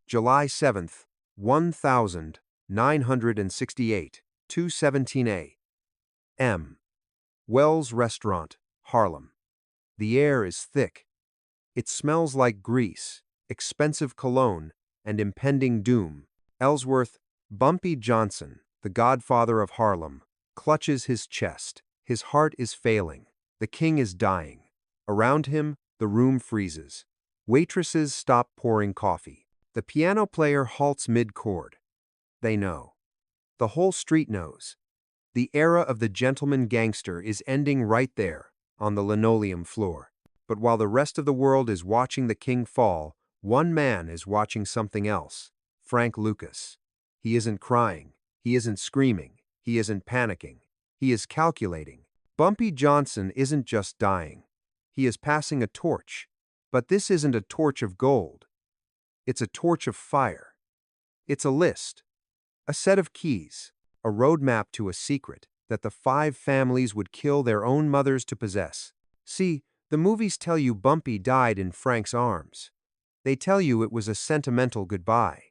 July 7th, 1968, 2:17 a.m. Wells Restaurant, Harlem. The air is thick. It smells like grease, expensive cologne, and impending doom. Ellsworth, Bumpy Johnson, the godfather of Harlem, clutches his chest. His heart is failing. The king is dying. Around him, the room freezes. Waitresses stop pouring coffee. The piano player halts mid-chord. They know. The whole street knows. The era of the gentleman gangster is ending right there, on the linoleum floor. But while the rest of the world is watching the king fall, one man is watching something else. Frank Lucas. He isn't crying. He isn't screaming. He isn't panicking. He is calculating. Bumpy Johnson isn't just dying. He is passing a torch. But this isn't a torch of gold. It's a torch of fire. It's a list. A set of keys. A roadmap to a secret that the 5 families would kill their own mothers to possess. See, the movies tell you Bumpy died in Frank's arms. They tell you it was a sentimental goodbye.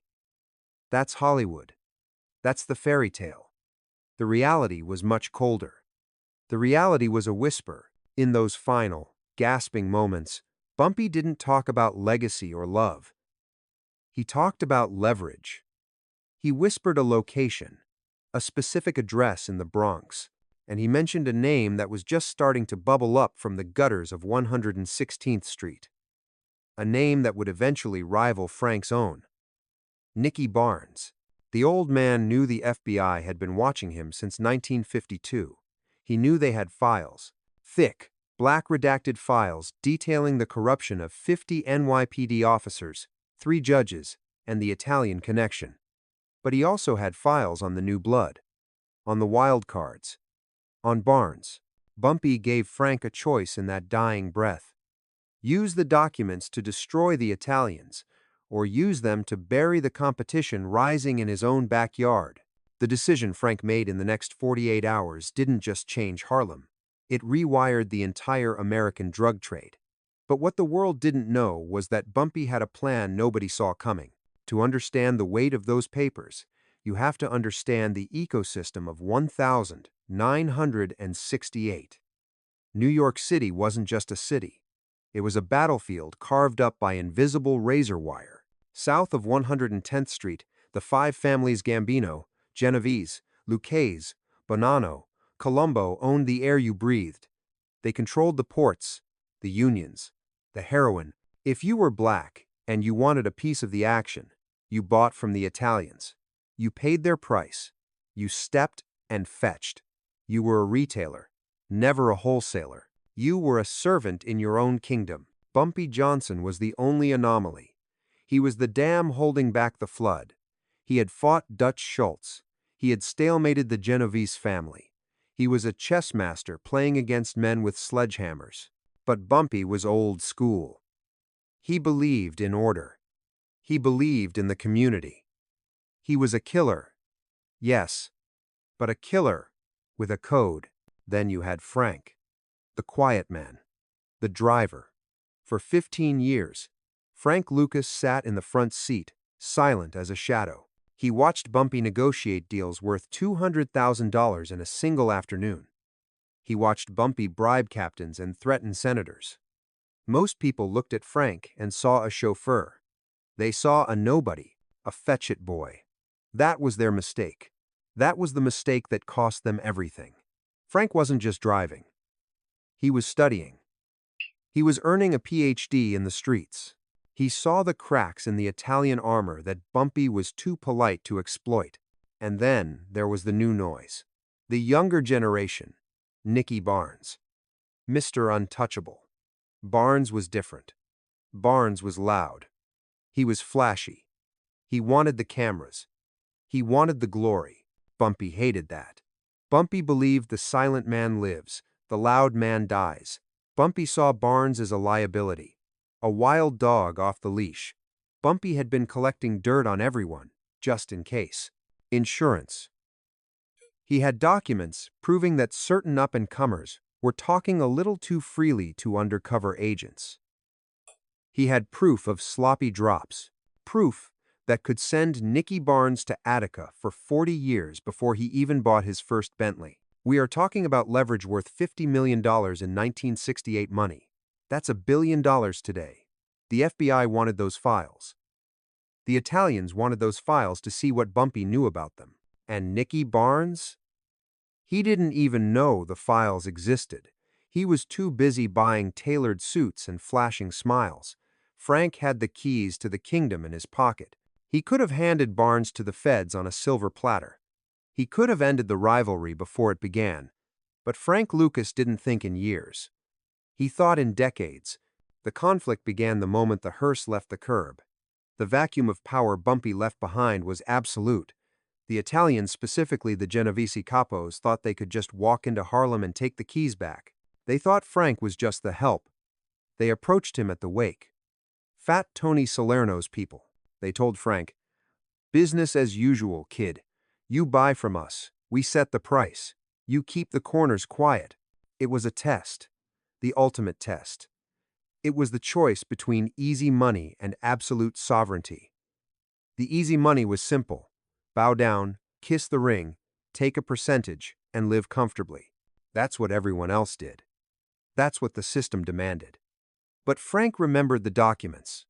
That's Hollywood. That's the fairy tale. The reality was much colder. The reality was a whisper. In those final, gasping moments, Bumpy didn't talk about legacy or love. He talked about leverage. He whispered a location, a specific address in the Bronx, and he mentioned a name that was just starting to bubble up from the gutters of 116th Street. A name that would eventually rival Frank's own. Nicky Barnes. The old man knew the FBI had been watching him since 1952. He knew they had files. Thick, black redacted files detailing the corruption of 50 NYPD officers, 3 judges, and the Italian connection. But he also had files on the new blood, on the wild cards, on Barnes. Bumpy gave Frank a choice in that dying breath. Use the documents to destroy the Italians, or use them to bury the competition rising in his own backyard. The decision Frank made in the next 48 hours didn't just change Harlem. It rewired the entire American drug trade. But what the world didn't know was that Bumpy had a plan nobody saw coming. To understand the weight of those papers, you have to understand the ecosystem of 1968. New York City wasn't just a city. It was a battlefield carved up by invisible razor wire. South of 110th Street, the 5 families Gambino, Genovese, Lucchese, Bonanno, Colombo owned the air you breathed. They controlled the ports, the unions, the heroin. If you were black and you wanted a piece of the action, you bought from the Italians. You paid their price. You stepped and fetched. You were a retailer, never a wholesaler. You were a servant in your own kingdom. Bumpy Johnson was the only anomaly. He was the dam holding back the flood. He had fought Dutch Schultz. He had stalemated the Genovese family. He was a chess master playing against men with sledgehammers. But Bumpy was old school. He believed in order. He believed in the community. He was a killer. Yes, but a killer with a code. Then you had Frank, the quiet man, the driver. For 15 years, Frank Lucas sat in the front seat, silent as a shadow. He watched Bumpy negotiate deals worth $200,000 in a single afternoon. He watched Bumpy bribe captains and threaten senators. Most people looked at Frank and saw a chauffeur. They saw a nobody, a fetch-it boy. That was their mistake. That was the mistake that cost them everything. Frank wasn't just driving. He was studying. He was earning a PhD in the streets. He saw the cracks in the Italian armor that Bumpy was too polite to exploit. And then there was the new noise. The younger generation. Nicky Barnes. Mr. Untouchable. Barnes was different. Barnes was loud. He was flashy. He wanted the cameras. He wanted the glory. Bumpy hated that. Bumpy believed the silent man lives, the loud man dies. Bumpy saw Barnes as a liability. A wild dog off the leash. Bumpy had been collecting dirt on everyone, just in case. Insurance. He had documents proving that certain up-and-comers were talking a little too freely to undercover agents. He had proof of sloppy drops, proof that could send Nicky Barnes to Attica for 40 years before he even bought his first Bentley. We are talking about leverage worth $50 million in 1968 money. That's $1 billion today. The FBI wanted those files. The Italians wanted those files to see what Bumpy knew about them. And Nicky Barnes? He didn't even know the files existed. He was too busy buying tailored suits and flashing smiles. Frank had the keys to the kingdom in his pocket. He could have handed Barnes to the feds on a silver platter. He could have ended the rivalry before it began. But Frank Lucas didn't think in years. He thought in decades. The conflict began the moment the hearse left the curb. The vacuum of power Bumpy left behind was absolute. The Italians, specifically the Genovese capos, thought they could just walk into Harlem and take the keys back. They thought Frank was just the help. They approached him at the wake. Fat Tony Salerno's people. They told Frank, "Business as usual, kid. You buy from us. We set the price. You keep the corners quiet." It was a test. The ultimate test. It was the choice between easy money and absolute sovereignty. The easy money was simple. Bow down, kiss the ring, take a percentage, and live comfortably. That's what everyone else did. That's what the system demanded. But Frank remembered the documents.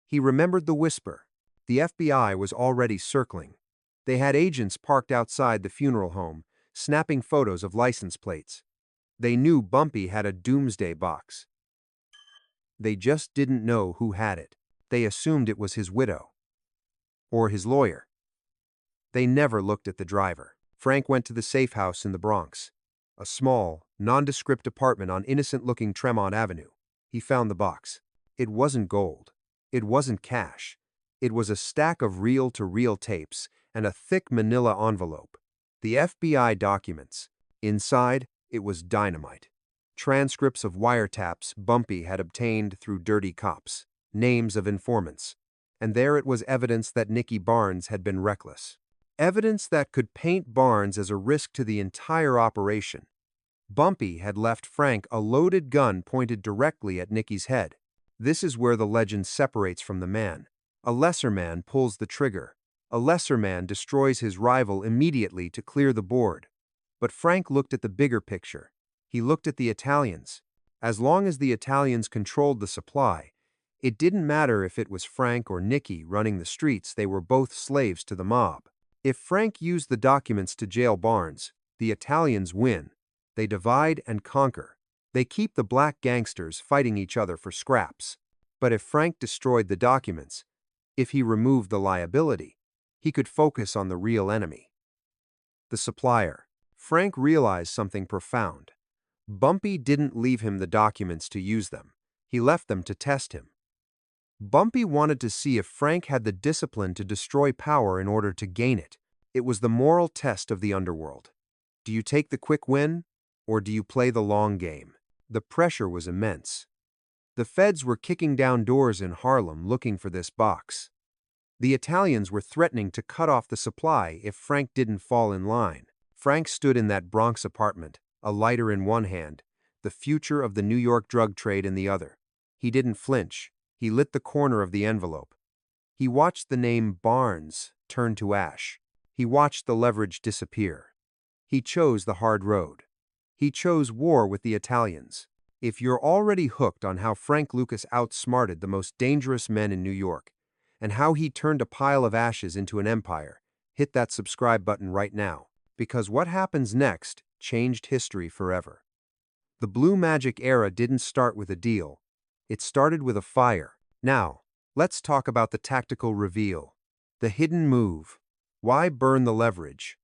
He remembered the whisper. The FBI was already circling. They had agents parked outside the funeral home, snapping photos of license plates. They knew Bumpy had a doomsday box. They just didn't know who had it. They assumed it was his widow. Or his lawyer. They never looked at the driver. Frank went to the safe house in the Bronx. A small, nondescript apartment on innocent-looking Tremont Avenue. He found the box. It wasn't gold. It wasn't cash. It was a stack of reel-to-reel tapes and a thick manila envelope. The FBI documents. Inside, it was dynamite. Transcripts of wiretaps Bumpy had obtained through dirty cops. Names of informants. And there it was, evidence that Nicky Barnes had been reckless. Evidence that could paint Barnes as a risk to the entire operation. Bumpy had left Frank a loaded gun pointed directly at Nicky's head. This is where the legend separates from the man. A lesser man pulls the trigger. A lesser man destroys his rival immediately to clear the board. But Frank looked at the bigger picture. He looked at the Italians. As long as the Italians controlled the supply, it didn't matter if it was Frank or Nicky running the streets, they were both slaves to the mob. If Frank used the documents to jail Barnes, the Italians win. They divide and conquer. They keep the black gangsters fighting each other for scraps. But if Frank destroyed the documents, if he removed the liability, he could focus on the real enemy. The supplier. Frank realized something profound. Bumpy didn't leave him the documents to use them. He left them to test him. Bumpy wanted to see if Frank had the discipline to destroy power in order to gain it. It was the moral test of the underworld. Do you take the quick win, or do you play the long game? The pressure was immense. The feds were kicking down doors in Harlem looking for this box. The Italians were threatening to cut off the supply if Frank didn't fall in line. Frank stood in that Bronx apartment, a lighter in one hand, the future of the New York drug trade in the other. He didn't flinch. He lit the corner of the envelope. He watched the name Barnes turn to ash. He watched the leverage disappear. He chose the hard road. He chose war with the Italians. If you're already hooked on how Frank Lucas outsmarted the most dangerous men in New York, and how he turned a pile of ashes into an empire, hit that subscribe button right now, because what happens next changed history forever. The Blue Magic era didn't start with a deal. It started with a fire. Now, let's talk about the tactical reveal. The hidden move. Why burn the leverage?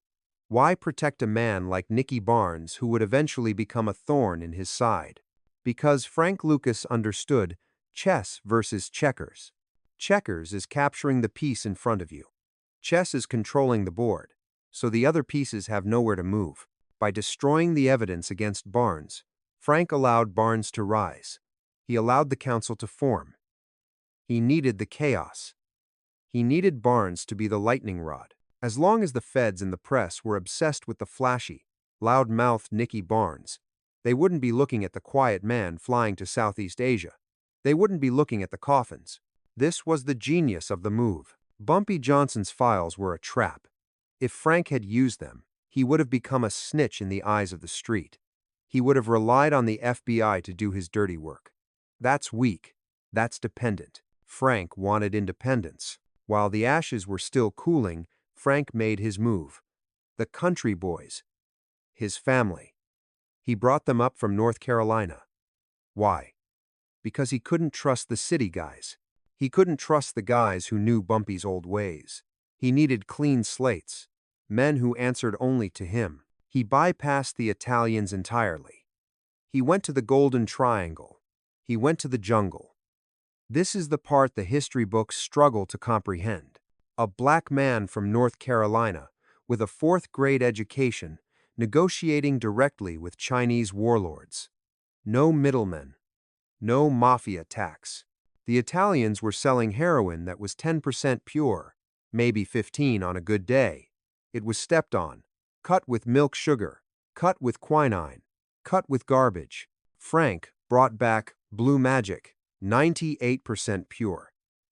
Why protect a man like Nicky Barnes who would eventually become a thorn in his side? Because Frank Lucas understood chess versus checkers. Checkers is capturing the piece in front of you. Chess is controlling the board, so the other pieces have nowhere to move. By destroying the evidence against Barnes, Frank allowed Barnes to rise. He allowed the council to form. He needed the chaos. He needed Barnes to be the lightning rod. As long as the feds and the press were obsessed with the flashy, loud-mouthed Nicky Barnes, they wouldn't be looking at the quiet man flying to Southeast Asia. They wouldn't be looking at the coffins. This was the genius of the move. Bumpy Johnson's files were a trap. If Frank had used them, he would have become a snitch in the eyes of the street. He would have relied on the FBI to do his dirty work. That's weak. That's dependent. Frank wanted independence. While the ashes were still cooling, Frank made his move. The country boys. His family. He brought them up from North Carolina. Why? Because he couldn't trust the city guys. He couldn't trust the guys who knew Bumpy's old ways. He needed clean slates, men who answered only to him. He bypassed the Italians entirely. He went to the Golden Triangle. He went to the jungle. This is the part the history books struggle to comprehend. A black man from North Carolina, with a fourth-grade education, negotiating directly with Chinese warlords. No middlemen. No mafia tax. The Italians were selling heroin that was 10% pure, maybe 15 on a good day. It was stepped on, cut with milk sugar, cut with quinine, cut with garbage. Frank brought back Blue Magic, 98% pure.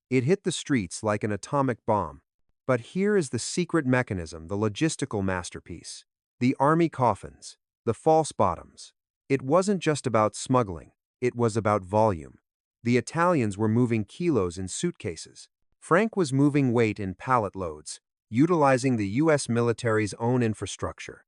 It hit the streets like an atomic bomb. But here is the secret mechanism, the logistical masterpiece. The army coffins, the false bottoms. It wasn't just about smuggling, it was about volume. The Italians were moving kilos in suitcases. Frank was moving weight in pallet loads, utilizing the U.S. military's own infrastructure.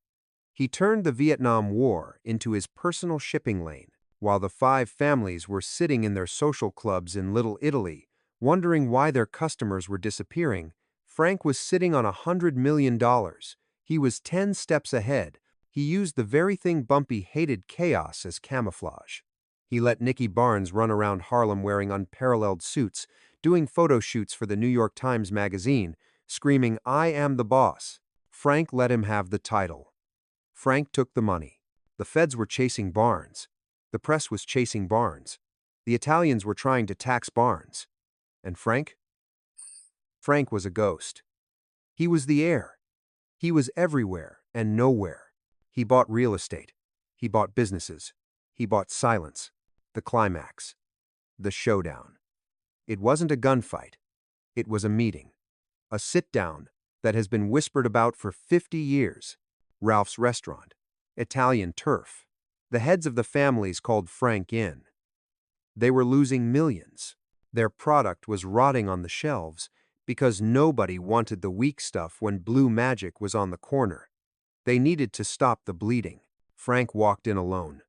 He turned the Vietnam War into his personal shipping lane, while the 5 families were sitting in their social clubs in Little Italy, wondering why their customers were disappearing. Frank was sitting on $100 million. He was 10 steps ahead. He used the very thing Bumpy hated, chaos, as camouflage. He let Nicky Barnes run around Harlem wearing unparalleled suits, doing photo shoots for the New York Times magazine, screaming, "I am the boss." Frank let him have the title. Frank took the money. The feds were chasing Barnes. The press was chasing Barnes. The Italians were trying to tax Barnes. And Frank? Frank was a ghost. He was the heir. He was everywhere and nowhere. He bought real estate. He bought businesses. He bought silence. The climax. The showdown. It wasn't a gunfight. It was a meeting. A sit-down that has been whispered about for 50 years. Ralph's restaurant. Italian turf. The heads of the families called Frank in. They were losing millions. Their product was rotting on the shelves because nobody wanted the weak stuff when Blue Magic was on the corner. They needed to stop the bleeding. Frank walked in alone.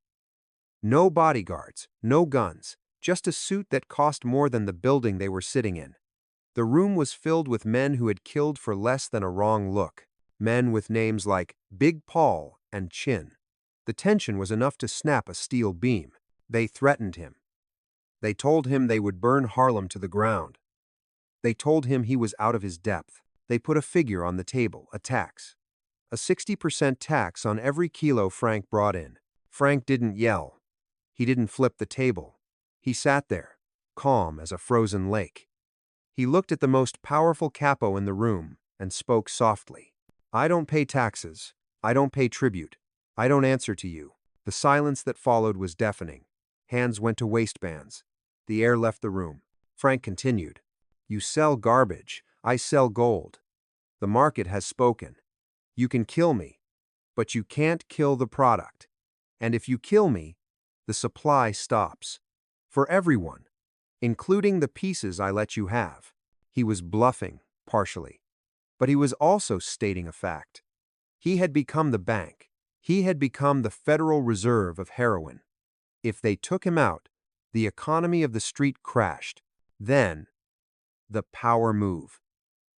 No bodyguards, no guns, just a suit that cost more than the building they were sitting in. The room was filled with men who had killed for less than a wrong look. Men with names like Big Paul and Chin. The tension was enough to snap a steel beam. They threatened him. They told him they would burn Harlem to the ground. They told him he was out of his depth. They put a figure on the table, a tax. A 60% tax on every kilo Frank brought in. Frank didn't yell. He didn't flip the table. He sat there, calm as a frozen lake. He looked at the most powerful capo in the room and spoke softly. "I don't pay taxes. I don't pay tribute. I don't answer to you." The silence that followed was deafening. Hands went to waistbands. The air left the room. Frank continued. "You sell garbage. I sell gold. The market has spoken. You can kill me, but you can't kill the product. And if you kill me, the supply stops. For everyone, including the pieces I let you have." He was bluffing, partially. But he was also stating a fact. He had become the bank. He had become the Federal Reserve of heroin. If they took him out, the economy of the street crashed. Then, the power move.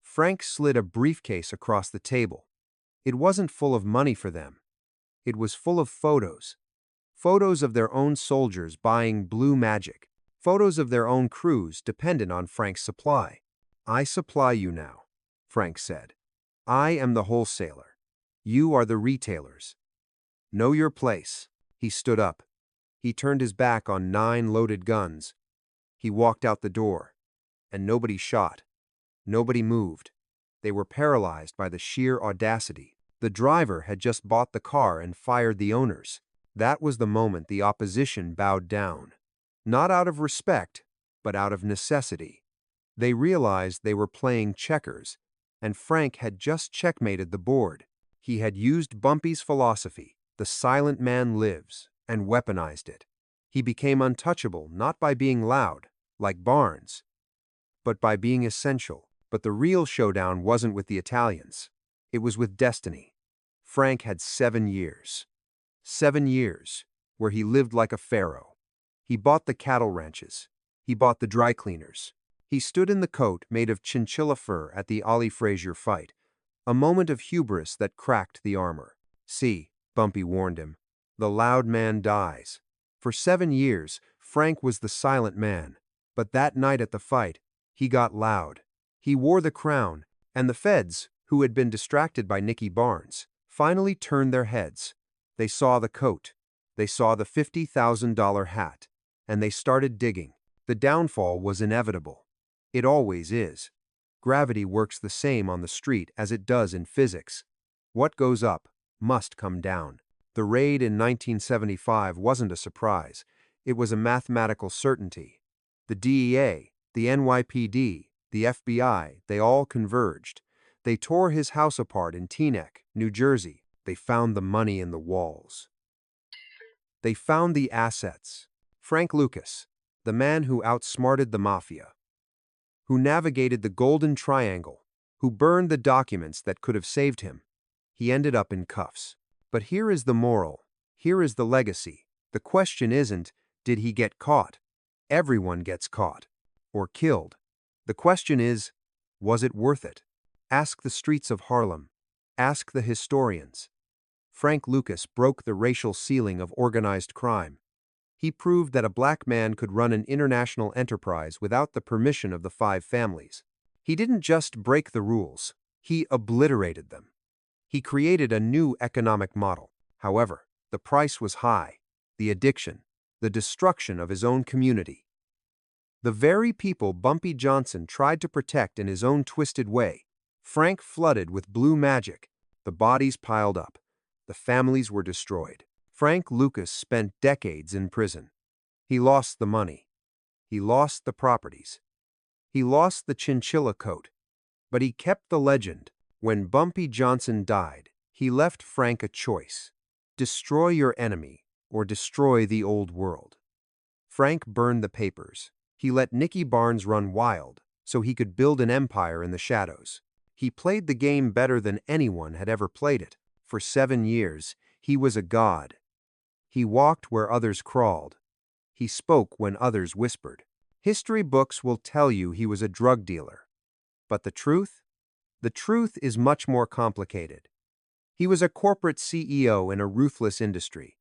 Frank slid a briefcase across the table. It wasn't full of money for them. It was full of photos. Photos of their own soldiers buying Blue Magic. Photos of their own crews dependent on Frank's supply. "I supply you now," Frank said. "I am the wholesaler. You are the retailers. Know your place." He stood up. He turned his back on 9 loaded guns. He walked out the door. And nobody shot. Nobody moved. They were paralyzed by the sheer audacity. The driver had just bought the car and fired the owners. That was the moment the opposition bowed down. Not out of respect, but out of necessity. They realized they were playing checkers, and Frank had just checkmated the board. He had used Bumpy's philosophy, the silent man lives, and weaponized it. He became untouchable not by being loud, like Barnes, but by being essential. But the real showdown wasn't with the Italians. It was with destiny. Frank had 7 years. 7 years, where he lived like a pharaoh. He bought the cattle ranches. He bought the dry cleaners. He stood in the coat made of chinchilla fur at the Ollie Frazier fight, a moment of hubris that cracked the armor. See, Bumpy warned him, the loud man dies. For 7 years, Frank was the silent man, but that night at the fight, he got loud. He wore the crown, and the feds, who had been distracted by Nicky Barnes, finally turned their heads. They saw the coat. They saw the $50,000 hat, and they started digging. The downfall was inevitable. It always is. Gravity works the same on the street as it does in physics. What goes up must come down. The raid in 1975 wasn't a surprise. It was a mathematical certainty. The DEA, the NYPD, the FBI, they all converged. They tore his house apart in Teaneck, New Jersey. They found the money in the walls. They found the assets. Frank Lucas, the man who outsmarted the Mafia, who navigated the Golden Triangle, who burned the documents that could have saved him. He ended up in cuffs. But here is the moral. Here is the legacy. The question isn't, did he get caught? Everyone gets caught. Or killed. The question is, was it worth it? Ask the streets of Harlem. Ask the historians. Frank Lucas broke the racial ceiling of organized crime. He proved that a black man could run an international enterprise without the permission of the 5 families. He didn't just break the rules, he obliterated them. He created a new economic model. However, the price was high. The addiction, the destruction of his own community. The very people Bumpy Johnson tried to protect in his own twisted way, Frank flooded with blue magic. The bodies piled up. The families were destroyed. Frank Lucas spent decades in prison. He lost the money. He lost the properties. He lost the chinchilla coat. But he kept the legend. When Bumpy Johnson died, he left Frank a choice. Destroy your enemy or destroy the old world. Frank burned the papers. He let Nicky Barnes run wild so he could build an empire in the shadows. He played the game better than anyone had ever played it. For 7 years, he was a god. He walked where others crawled. He spoke when others whispered. History books will tell you he was a drug dealer. But the truth? The truth is much more complicated. He was a corporate CEO in a ruthless industry.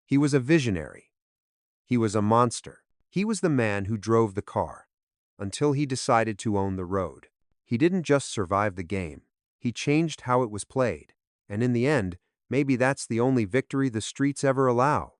He was a visionary. He was a monster. He was the man who drove the car, until he decided to own the road. He didn't just survive the game. He changed how it was played. And in the end, maybe that's the only victory the streets ever allow.